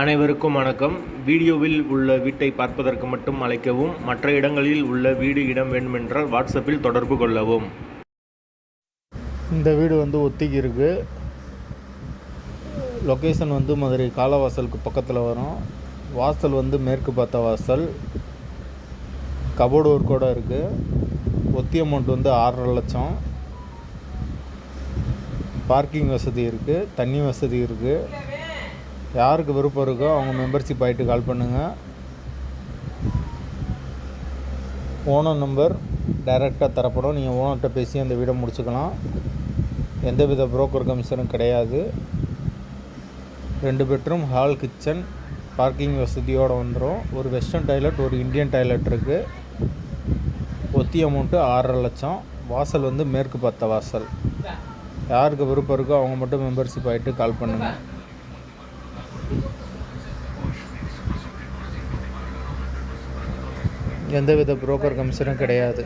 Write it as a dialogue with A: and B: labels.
A: அனைவருக்கும் வணக்கம். வீடியோவில் உள்ள வீட்டை பார்ப்பதற்கு மட்டும் அழைக்கவும். மற்ற இடங்களில் உள்ள வீடு இடம் வேண்டுமென்றால் வாட்ஸ்அப்பில் தொடர்பு கொள்ளவும்.
B: இந்த வீடு ஒத்திக்கு இருக்குது. லொக்கேஷன் மதுரை காலவாசலுக்கு பக்கத்தில் வரும். வாசல் மேற்கு பார்த்த வாசல். கபோர்டு ஒர்க்கோட இருக்குது. ஒத்தி அமௌண்ட் 6.5 லட்சம். பார்க்கிங் வசதி இருக்குது. தண்ணி வசதி இருக்குது. யாருக்கு விருப்பம் இருக்கோ அவங்க மெம்பர்ஷிப் ஆகிட்டு கால் பண்ணுங்கள். ஓனர் நம்பர் டைரெக்டாக தரப்படும். நீங்கள் ஓனர்கிட்ட பேசி அந்த வீடை முடிச்சுக்கலாம். எந்தவித புரோக்கர் கமிஷனும் கிடையாது. 2 பெட்ரூம், ஹால், கிச்சன், பார்க்கிங் வசதியோடு வந்துடும். ஒரு வெஸ்டர்ன் டாய்லெட், ஒரு இந்தியன் டாய்லெட் இருக்குது. ஒத்தி அமௌண்ட்டு 6.5 லட்சம். வாசல் மேற்கு பார்த்த வாசல். யாருக்கு விருப்பம் இருக்கோ அவங்க மட்டும் மெம்பர்ஷிப் ஆகிட்டு கால் பண்ணுங்கள். எந்தவித புரோக்கர் கமிஷனும் கிடையாது.